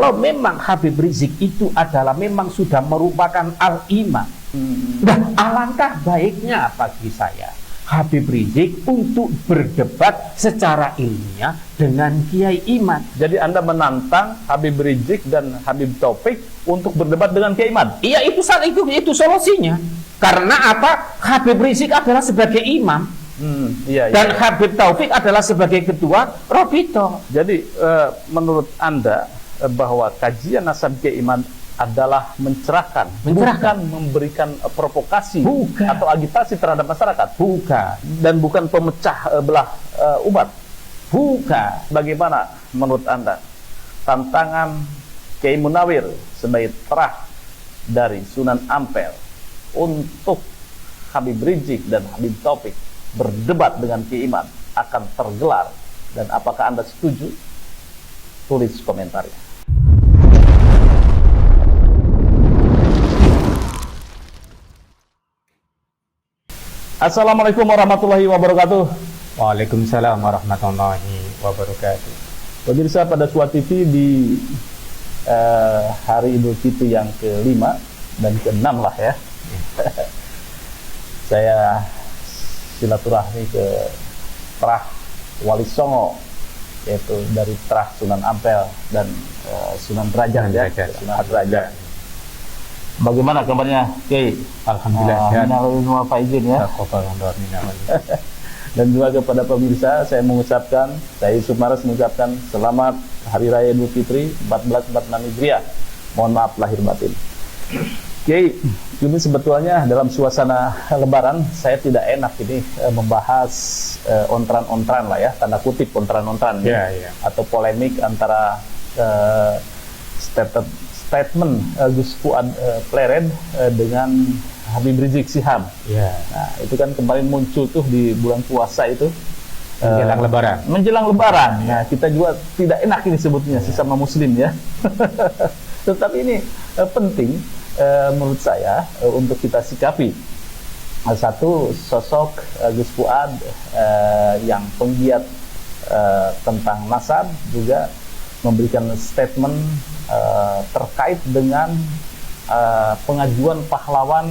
kalau memang Habib Rizik itu adalah memang sudah merupakan al-imam, nah alangkah baiknya bagi saya Habib Rizik untuk berdebat secara ilmiah dengan Kiai Iman. Jadi Anda menantang Habib Rizik dan Habib Taufik untuk berdebat dengan Kiai Iman? Iya, itu solusinya. Karena apa? Habib Rizik adalah sebagai imam, dan Habib Taufik adalah sebagai ketua Robito. Jadi menurut Anda bahwa kajian nasab Kiai Iman adalah mencerahkan, bukan memberikan provokasi atau agitasi terhadap masyarakat, dan bukan pemecah belah umat, Bagaimana menurut Anda tantangan Kiai Munawir sebagai terah dari Sunan Ampel untuk Habib Rizik dan Habib Taufik berdebat dengan Kiai Iman akan tergelar, dan apakah Anda setuju? Tulis komentarnya. Assalamualaikum warahmatullahi wabarakatuh. Waalaikumsalam warahmatullahi wabarakatuh. Pemirsa pada Suat TV di hari Idul Fitri yang ke-5 dan ke-6 lah ya. Saya silaturahmi ke Terah Wali Songo, yaitu dari Terah Sunan Ampel dan Sunan Derajat ya, Sunan Derajat. Bagaimana kabarnya, Kiai? Alhamdulillah sehat. Apa izin ya? Dan juga kepada pemirsa, saya Yusuf Maras mengucapkan selamat Hari Raya Idul Fitri 1446 Hijriah. Mohon maaf lahir batin. Kiai, ini sebetulnya dalam suasana Lebaran saya tidak enak ini membahas ontran-ontran lah ya, tanda kutip ontran-ontran atau polemik antara statement Gus Fuad Plered dengan Habib Rizik Sihab. Nah, itu kan kemarin muncul tuh di bulan puasa itu menjelang Lebaran. Nah, kita juga tidak enak ini sebutnya sesama Muslim ya. Tetapi ini penting menurut saya untuk kita sikapi. Satu, sosok Gus Fuad yang penggiat tentang nasab juga memberikan statement terkait dengan pengajuan pahlawan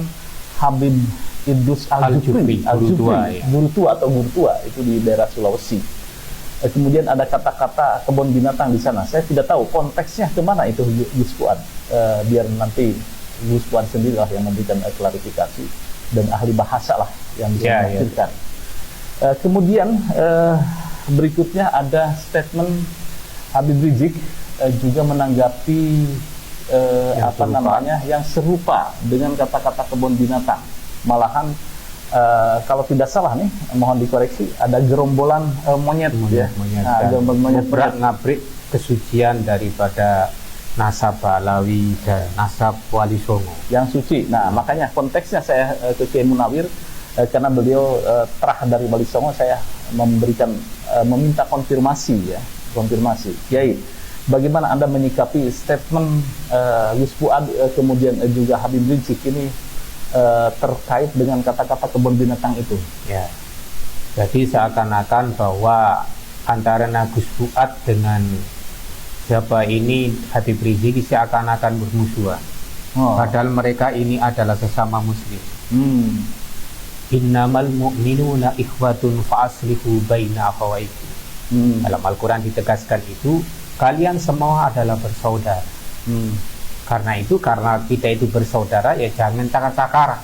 Habib Idrus Al-Jufri, guru tua itu di daerah Sulawesi. Kemudian ada kata-kata kebun binatang di sana. Saya tidak tahu konteksnya kemana itu Gus Fuad. Biar nanti Gus Fuad sendirilah yang memberikan klarifikasi, dan ahli bahasa lah yang bisa menafsirkan. Kemudian berikutnya ada statement Habib Rizik juga menanggapi yang serupa dengan kata-kata kebun binatang. Malahan kalau tidak salah nih, mohon dikoreksi, ada gerombolan monyet. Gerombolan monyet ngabrik kesucian daripada nasab Balawi dan nasab Wali Songo yang suci. Nah, makanya konteksnya saya ke Kiai Munawir, karena beliau terah dari Wali Songo, saya meminta konfirmasi. Kiai, bagaimana Anda menyikapi statement Gus Fuad kemudian juga Habib Rizik ini terkait dengan kata-kata kebun binatang itu? Ya, jadi seakan-akan bahwa antara Gus Fuad dengan siapa ini Habib Rizik seakan-akan bermusuhan. Padahal mereka ini adalah sesama Muslim. Innamal mu'minuna ikhwatun fa'aslihu baina akhawaikum. Dalam Al-Quran ditegaskan itu, kalian semua adalah bersaudara. Karena kita itu bersaudara, ya jangan cakar-cakaran.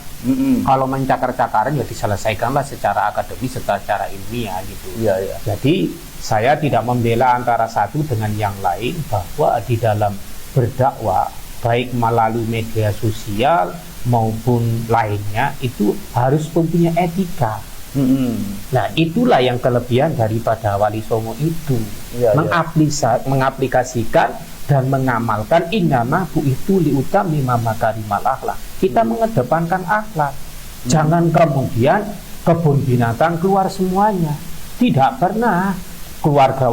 Kalau mencakar-cakaran ya diselesaikanlah secara akademis, secara ilmiah gitu. Jadi saya tidak membela antara satu dengan yang lain, bahwa di dalam berdakwah baik melalui media sosial maupun lainnya itu harus mempunyai etika. Nah, itulah yang kelebihan daripada Wali Songo itu, mengaplikasikan dan mengamalkan innama bu'itsu liutammima makarimal akhlak. Kita mengedepankan akhlak. Jangan kemudian kebun binatang keluar semuanya. Tidak pernah keluarga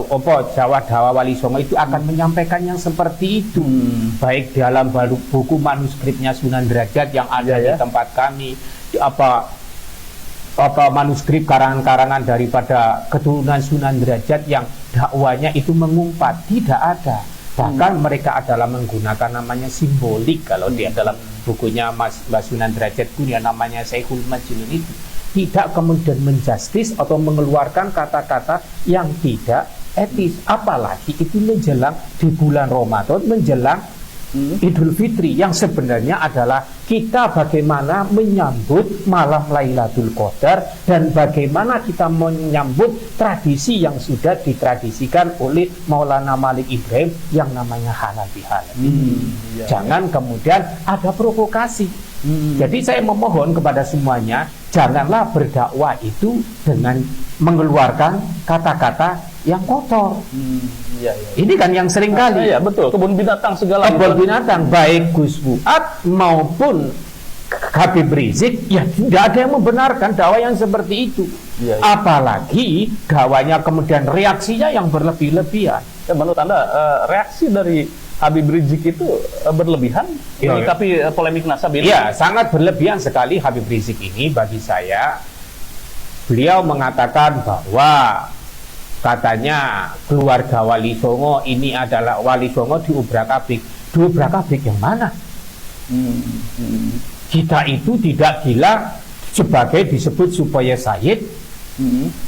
Jawa Dawa Wali Songo itu akan menyampaikan yang seperti itu. Baik dalam buku manuskripnya Sunan Derajat yang ada di tempat kami, manuskrip karangan-karangan daripada keturunan Sunan Derajat yang dakwanya itu mengumpat, tidak ada. Bahkan mereka adalah menggunakan namanya simbolik. Kalau dia dalam bukunya Mbak Sunan Derajat punya namanya Syekhul Majnun itu, tidak kemudian menjustis atau mengeluarkan kata-kata yang tidak etis. Apalagi itu menjelang di bulan Ramadan, menjelang Idul Fitri, yang sebenarnya adalah kita bagaimana menyambut malam Lailatul Qadar dan bagaimana kita menyambut tradisi yang sudah ditradisikan oleh Maulana Malik Ibrahim yang namanya halal bihalal. Jangan kemudian ada provokasi. Jadi saya memohon kepada semuanya, janganlah berdakwah itu dengan mengeluarkan kata-kata yang kotor. Ini kan yang sering kali. Iya, betul. Kebun binatang segala. Kebun binatang, baik Gus Fuad maupun Habib Rizik, ya tidak ada yang membenarkan dakwah yang seperti itu. Apalagi dakwahnya kemudian reaksinya yang berlebih-lebihan. Menurut Anda reaksi dari Habib Rizik itu berlebihan menyikapi polemik nasab ini? Iya, sangat berlebihan sekali Habib Rizik ini bagi saya. Beliau mengatakan bahwa katanya keluarga Wali Songo ini adalah Wali Songo diubrak-abrik. Diubrak-abrik yang mana? Kita itu tidak gila sebagai disebut supaya Sayyid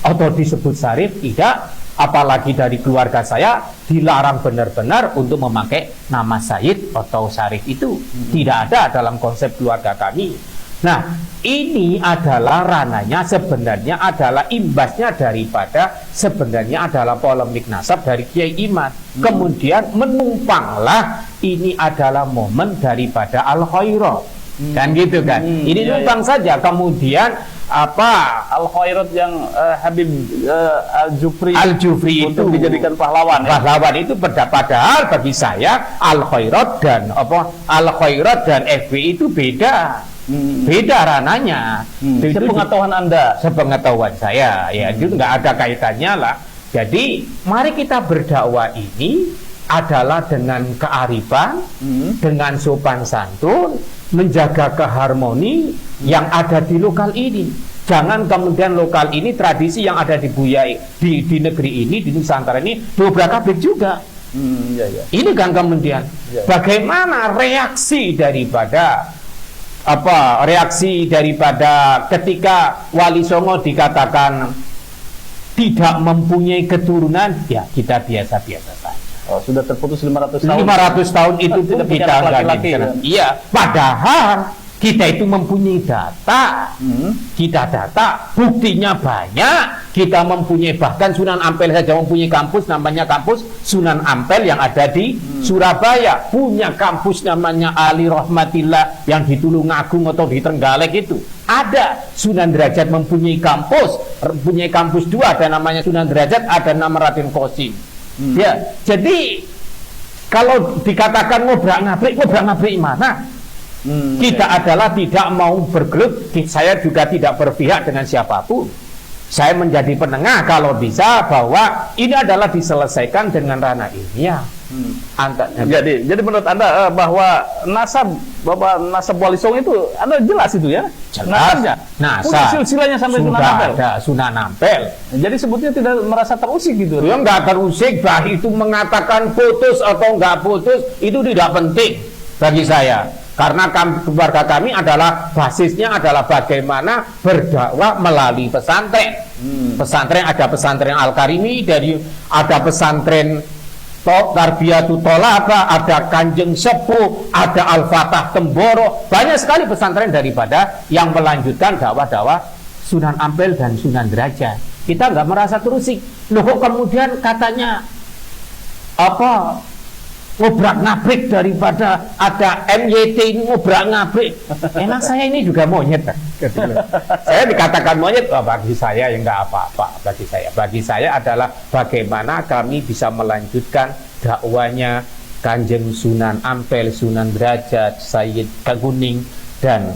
atau disebut Syarif, tidak. Apalagi dari keluarga saya dilarang benar-benar untuk memakai nama Sayyid atau Syarif itu. Tidak ada dalam konsep keluarga kami. Nah, ini adalah rananya sebenarnya adalah imbasnya daripada sebenarnya adalah polemik nasab dari Kiai Iman. Kemudian menumpanglah ini adalah momen daripada Al-Khairat. Kan gitu kan. Ini numpang saja. Kemudian apa Al-Khairat yang Habib Al-Jufri itu dijadikan pahlawan. Pahlawan itu padahal bagi saya Al-Khairat dan Al-Khairat dan FPI itu beda. Beda rananya. Sepengetahuan Anda, sepengetahuan saya, ya itu nggak ada kaitannya lah. Jadi mari kita berdakwah ini adalah dengan kearifan, dengan sopan santun, menjaga keharmoni yang ada di lokal ini. Jangan kemudian lokal ini tradisi yang ada di di negeri ini, di Nusantara ini dobrak-abrik juga. Ini kan kemudian bagaimana reaksi daripada ketika Wali Songo dikatakan tidak mempunyai keturunan, ya kita biasa-biasa saja. Sudah terputus 500 tahun. 500 tahun itu pun kita laki-laki. Iya, padahal kita itu mempunyai data. Kita data, buktinya banyak. Kita mempunyai, bahkan Sunan Ampel saja mempunyai kampus namanya kampus Sunan Ampel yang ada di Surabaya. Punya kampus namanya Ali Rahmatillah yang di Tulungagung atau di Trenggalek itu. Ada. Sunan Derajat mempunyai kampus 2, ada namanya Sunan Derajat, ada nama Raden Qasim. Ya, jadi kalau dikatakan ngobrak-ngabrik mana? Kita adalah tidak mau bergelut. Saya juga tidak berpihak dengan siapapun. Saya menjadi penengah kalau bisa, bahwa ini adalah diselesaikan dengan ranah ilmiah. Jadi menurut Anda bahwa nasab Wali Songo itu Anda jelas itu ya? Jelas. Nasab silsilahnya sampai Sunan Ampel. Ada Sunan Ampel. Jadi sebutnya tidak merasa terusik gitu. Ya nggak terusik, bah itu mengatakan putus atau nggak putus itu tidak penting bagi saya. Karena keluarga kami adalah basisnya adalah bagaimana berdakwah melalui pesantren. Pesantren, ada pesantren Al-Karimi, ada pesantren Tarbiyatut Thalabah, ada Kanjeng Sepuh, ada Al-Fatah Temboro. Banyak sekali pesantren daripada yang melanjutkan dakwah-dakwah Sunan Ampel dan Sunan Derajat. Kita nggak merasa terusik. Loh kok kemudian katanya ngobrak-ngabrik daripada ada MYT ini ngobrak-ngabrik. Emang saya ini juga monyet kan? Saya dikatakan monyet, bagi saya yang nggak apa-apa. Bagi saya adalah bagaimana kami bisa melanjutkan dakwanya Kanjeng Sunan Ampel, Sunan Derajat, Sayyid Kaguning, dan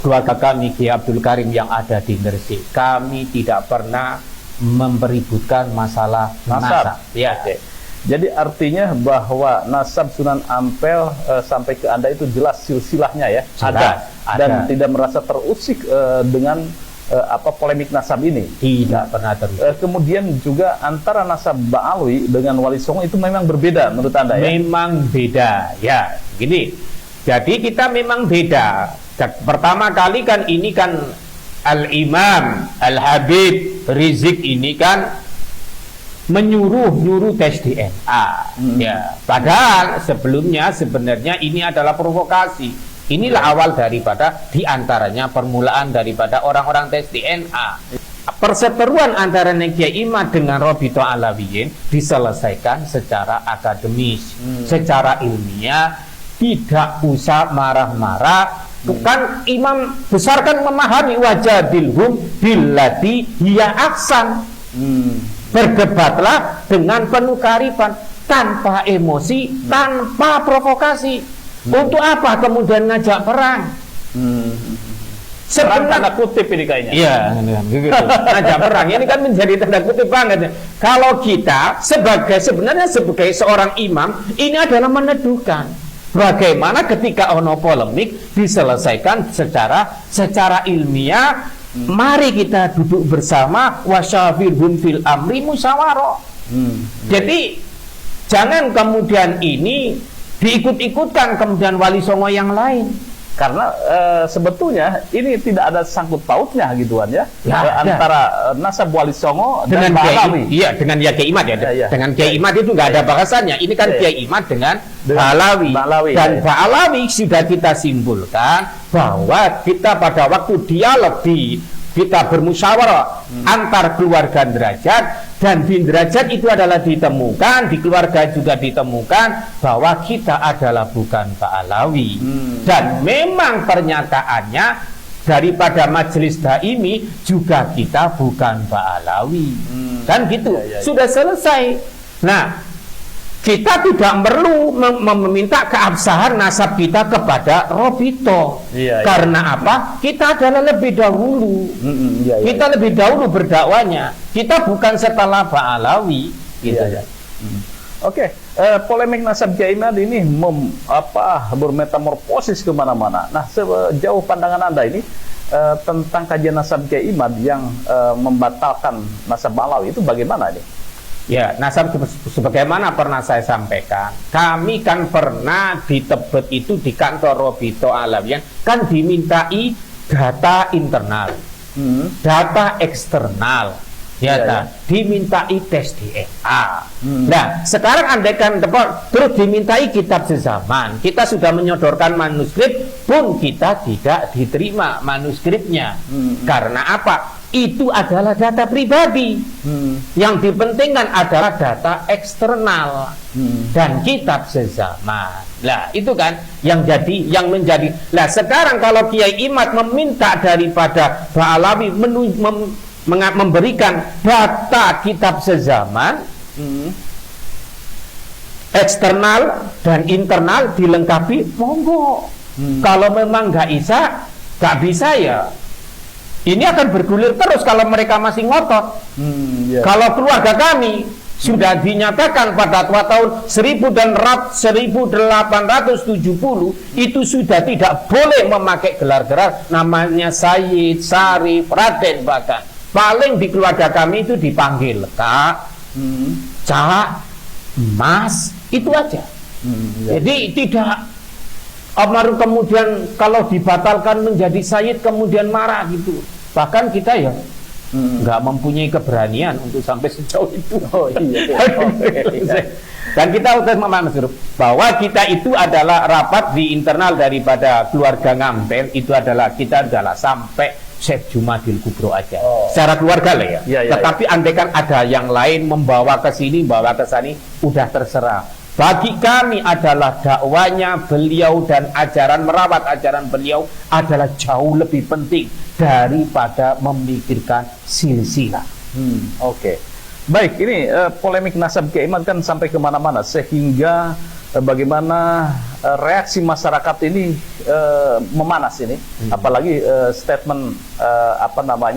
keluarga kami Kiai Abdul Karim yang ada di Gresik. Kami tidak pernah mempeributkan masalah nasab. Ya. Jadi artinya bahwa nasab Sunan Ampel sampai ke Anda itu jelas silsilahnya ya, ada. Dan tidak merasa terusik dengan polemik nasab ini. Tidak pernah terjadi. Kemudian juga antara nasab Ba'alawi dengan Wali Songo itu memang berbeda menurut Anda ya? Memang beda, ya. Gini, jadi kita memang beda. Pertama kali kan ini kan Al-Imam Al-Habib Rizik ini kan menyuruh tes DNA. Ya, padahal sebelumnya sebenarnya ini adalah provokasi. Inilah awal daripada diantaranya permulaan daripada orang-orang tes DNA. Perseteruan antara Kiai Imad dengan Robito Alawiyin diselesaikan secara akademis, secara ilmiah, tidak usah marah-marah. Kan imam besar kan memahami wajadilhum billati hiya ahsan. Berdebatlah dengan penuh kearifan, tanpa emosi, tanpa provokasi. Untuk apa kemudian ngajak perang? Perang tanda kutip ini kayaknya. Iya, ngajak perang ini kan menjadi tanda kutip banget. Kalau kita sebenarnya sebagai seorang imam, ini adalah meneduhkan bagaimana ketika ono polemik diselesaikan secara ilmiah. Mari kita duduk bersama, wasyawirhum fil amri musyawarah. Jadi jangan kemudian ini diikut-ikutkan kemudian Wali Songo yang lain, karena sebetulnya ini tidak ada sangkut pautnya gituan ya, antara nasab Wali Songo dengan Ba'alawi. Iya, dengan Kiai Imad ya. Dengan Kiai Imad itu nggak ada bahasannya. Ini kan Kiai Imad dengan Ba'alawi. Dan Ba'alawi sudah kita simpulkan bahwa kita pada waktu dialog kita bermusyawarah antar keluarga derajat, dan di derajat itu adalah ditemukan, di keluarga juga ditemukan bahwa kita adalah bukan Ba'alawi. Dan memang pernyataannya daripada majelis daimi juga kita bukan Ba'alawi. Kan gitu, sudah selesai. Nah, kita tidak perlu meminta keabsahan nasab kita kepada Robito. Karena apa? Kita adalah lebih dahulu. Kita lebih dahulu berdakwanya. Kita bukan setelah Ba'alawi. Gitu. Oke, polemik nasab Kiai Imad ini bermetamorfosis kemana-mana. Nah, sejauh pandangan Anda ini tentang kajian nasab Kiai Imad yang membatalkan nasab Ba'alawi itu bagaimana nih? Ya, nasab sebagaimana pernah saya sampaikan, kami kan pernah di Tebet itu di kantor Robito Alawiyin kan dimintai data internal, data eksternal, dimintai tes DNA. Nah, sekarang andaikan terus dimintai kitab sezaman, kita sudah menyodorkan manuskrip pun kita tidak diterima manuskripnya. Karena apa? Itu adalah data pribadi. Yang dipentingkan adalah data eksternal dan kitab sezaman. Nah, itu kan yang menjadi. Nah, sekarang kalau Kiai Imad meminta daripada Ba'alawi memberikan data kitab sezaman, eksternal dan internal dilengkapi, monggo. Kalau memang nggak bisa ya. Ini akan bergulir terus kalau mereka masih ngotot. Kalau keluarga kami sudah dinyatakan pada tahun 1870 itu sudah tidak boleh memakai gelar-gelar namanya Sayyid, Sarif, Raden, bahkan paling di keluarga kami itu dipanggil Kak, Cak, Mas, itu aja. Jadi tidak Amaru kemudian kalau dibatalkan menjadi Sayyid kemudian marah gitu. Bahkan kita ya nggak mempunyai keberanian untuk sampai sejauh itu. Dan kita udah memahami bahwa kita itu adalah rapat di internal daripada keluarga Ngampel, itu adalah kita adalah sampai Syekh Jumadil Kubro aja. Secara keluarga lah ya. Tetapi andaikan ada yang lain membawa ke sini, bawa ke sini, udah terserah. Bagi kami adalah dakwanya beliau dan merawat ajaran beliau adalah jauh lebih penting daripada memikirkan silsilah. Oke. Baik, ini polemik nasab Kiai Imad kan sampai kemana-mana sehingga bagaimana reaksi masyarakat ini memanas ini, apalagi statement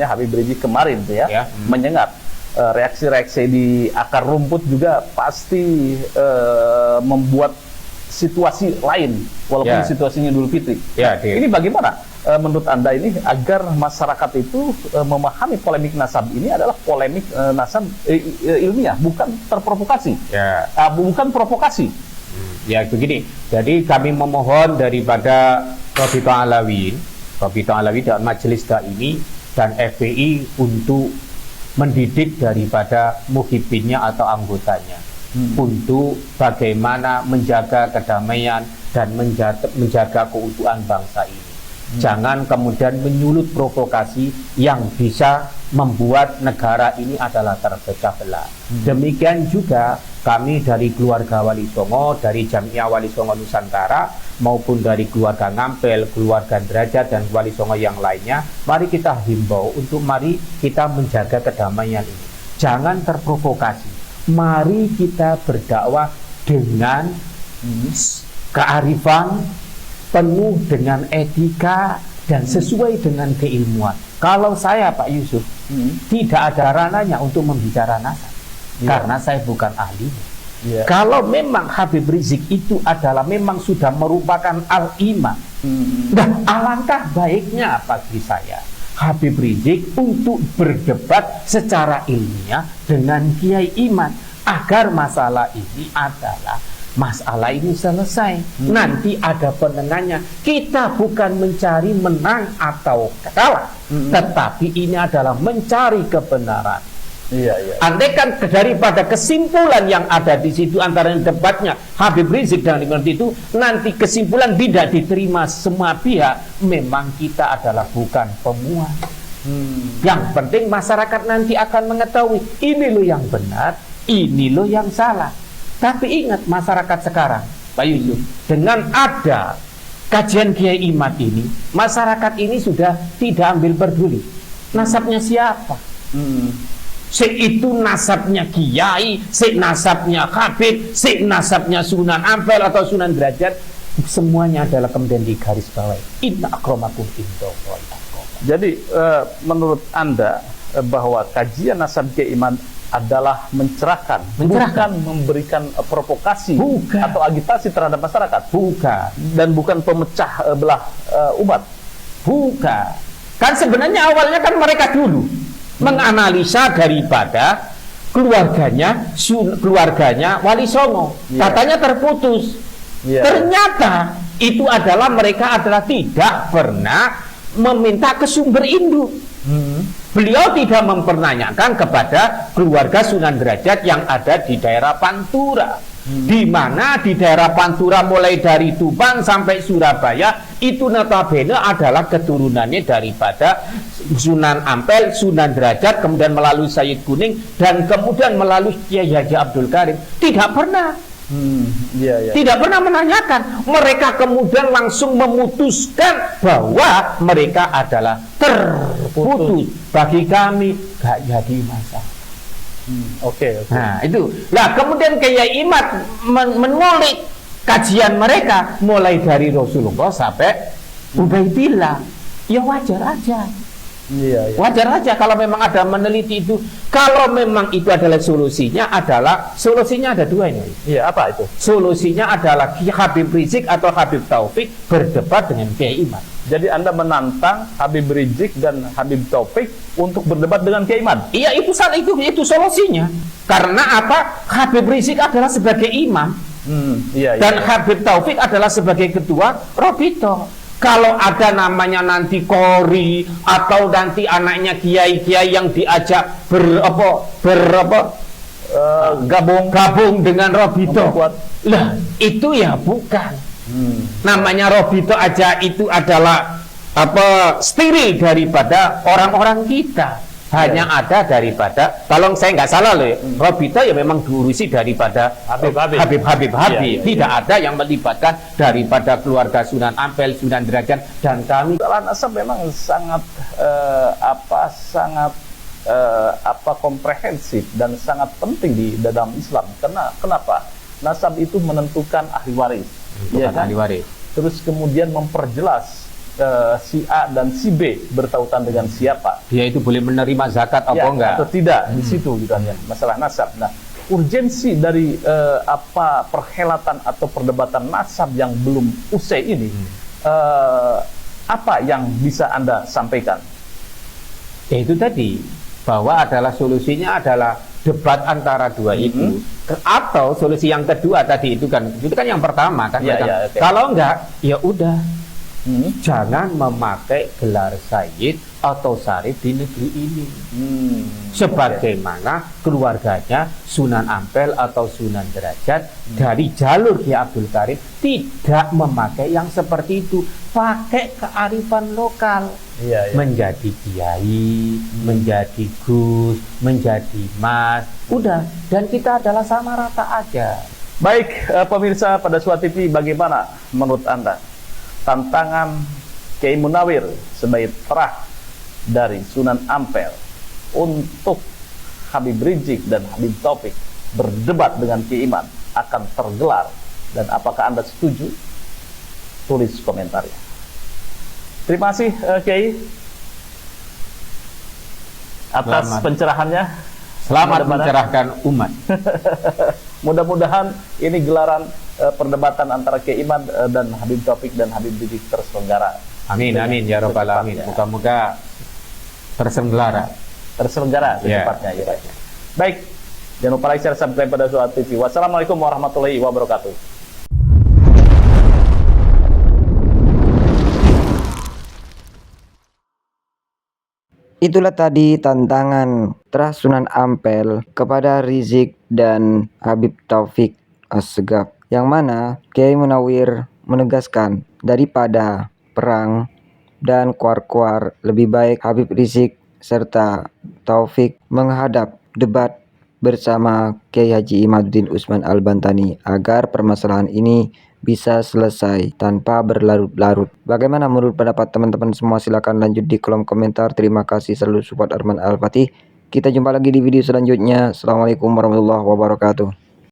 Habib Rizik kemarin tuh ya. Menyengat. Reaksi-reaksi di akar rumput juga pasti membuat situasi lain walaupun situasinya Idul Fitri. Ini bagaimana menurut Anda ini agar masyarakat itu memahami polemik nasab ini adalah polemik nasab ilmiah, bukan terprovokasi, bukan provokasi. Ya begini, jadi kami memohon daripada Robito Alawi dan Majelis Daimi dan FPI untuk mendidik daripada muhibbinnya atau anggotanya untuk bagaimana menjaga kedamaian dan menjaga keutuhan bangsa ini. Jangan kemudian menyulut provokasi yang bisa membuat negara ini adalah terpecah belah. Demikian juga kami dari keluarga Wali Songo, dari Jamiah Wali Songo Nusantara, maupun dari keluarga Ngampel, keluarga Derajat, dan Wali Songo yang lainnya, mari kita himbau untuk mari kita menjaga kedamaian ini. Jangan terprovokasi. Mari kita berdakwah dengan kearifan, penuh dengan etika dan sesuai dengan keilmuan. Kalau saya Pak Yusuf tidak ada ranahnya untuk membicara nasab, karena saya bukan ahli. Kalau memang Habib Rizik itu adalah memang sudah merupakan al-imam, dan alangkah baiknya bagi saya Habib Rizik untuk berdebat secara ilmiah dengan Kiai Iman agar masalah ini selesai. Nanti ada penengahnya. Kita bukan mencari menang atau kalah, tetapi ini adalah mencari kebenaran. Andai kan daripada kesimpulan yang ada di situ antara debatnya Habib Rizik dan itu nanti kesimpulan tidak diterima semua pihak, memang kita adalah bukan pemuas. Yang penting masyarakat nanti akan mengetahui ini loh yang benar, ini loh yang salah. Tapi ingat masyarakat sekarang, Pak Yusuf, dengan ada kajian Kiai Imad ini, masyarakat ini sudah tidak ambil peduli. Nasabnya siapa? Si itu nasabnya Kiai, si nasabnya Habib, si nasabnya Sunan Ampel atau Sunan Derajat, semuanya adalah kemudian di garis bawah. Inna akramakum indallahi atqakum. Jadi menurut Anda bahwa kajian nasab Kiai Imad adalah mencerahkan, bukan memberikan provokasi atau agitasi terhadap masyarakat, dan bukan pemecah belah umat, kan sebenarnya awalnya kan mereka dulu menganalisa daripada keluarganya Wali Songo, katanya terputus, ternyata itu adalah mereka adalah tidak pernah meminta ke sumber induk. Beliau tidak mempertanyakan kepada keluarga Sunan Derajat yang ada di daerah Pantura, di mana di daerah Pantura mulai dari Tuban sampai Surabaya itu notabene adalah keturunannya daripada Sunan Ampel, Sunan Derajat, kemudian melalui Sayyid Kuning dan kemudian melalui Kiai Haji Abdul Karim. Tidak pernah. Tidak pernah menanyakan. Mereka kemudian langsung memutuskan bahwa mereka adalah terputus. Bagi kami gak jadi masalah. Nah itu. Nah kemudian Kiai Imad menulis kajian mereka mulai dari Rasulullah sampai Ubaidillah. Ya wajar aja. Wajar aja kalau memang ada meneliti itu. Kalau memang itu adalah solusinya ada dua ini. Apa itu? Solusinya adalah Habib Rizik atau Habib Taufik berdebat dengan Kiai Imad. Jadi Anda menantang Habib Rizik dan Habib Taufik untuk berdebat dengan Kiai Imad? Iya, itu solusinya. Karena apa? Habib Rizik adalah sebagai imam, dan Habib Taufik adalah sebagai ketua Robito. Kalau ada namanya nanti Kori atau nanti anaknya kiai-kiai yang diajak gabung dengan Robito, lah itu ya bukan. Namanya Robito aja itu adalah steril daripada orang-orang kita. Hanya ada daripada, kalau saya nggak salah loh, Robito ya memang diurusi daripada Habib. Tidak ada yang melibatkan daripada keluarga Sunan Ampel, Sunan Derajat, dan kami. Soal nasab memang sangat komprehensif dan sangat penting di dalam Islam. Kenapa? Nasab itu menentukan ahli waris, ahli waris. Terus kemudian memperjelas si A dan si B bertautan dengan siapa. Dia itu boleh menerima zakat apa enggak atau tidak di situ gitu kan ya, masalah nasab. Nah, urgensi dari perhelatan atau perdebatan nasab yang belum usai ini apa yang bisa Anda sampaikan? Ya itu tadi, bahwa adalah solusinya adalah debat antara dua itu, atau solusi yang kedua tadi itu kan yang pertama kan. Okay. Kalau enggak, ya udah, jangan memakai gelar Sayyid atau Syarif di negeri ini. Sebagaimana keluarganya Sunan Ampel atau Sunan Derajat dari jalur Ki Abdul Karim tidak memakai yang seperti itu, pakai kearifan lokal. Menjadi kiai, menjadi gus, menjadi mas, udah, dan kita adalah sama rata aja. Baik, pemirsa pada Suara TV, bagaimana menurut Anda tantangan Kiai Munawir sebagai terah dari Sunan Ampel untuk Habib Rizik dan Habib Taufik berdebat dengan Kiai Iman akan tergelar, dan apakah Anda setuju? Tulis komentarnya. Terima kasih Kiai atas pencerahannya. Selamat mencerahkan umat. Mudah-mudahan ini gelaran perdebatan antara Kiai Iman dan Habib Taufik dan Habib Rizik terselenggara. Amin, amin ya Rabbal Alamin. Moga-moga terselenggara secepatnya. Ya. Baik, jangan lupa like, share, subscribe pada Suara TV. Wassalamualaikum warahmatullahi wabarakatuh. Itulah tadi tantangan terah Sunan Ampel kepada Rizik dan Habib Taufik Assegaf, yang mana Kiai Munawir menegaskan daripada perang dan kuar-kuar, lebih baik Habib Rizik serta Taufik menghadap debat bersama Kiai Haji Imaduddin Usman Al-Bantani agar permasalahan ini bisa selesai tanpa berlarut-larut. Bagaimana menurut pendapat teman-teman semua? Silahkan lanjut di kolom komentar. Terima kasih, selalu support Arman Al-Fatih. Kita jumpa lagi di video selanjutnya. Assalamualaikum warahmatullahi wabarakatuh.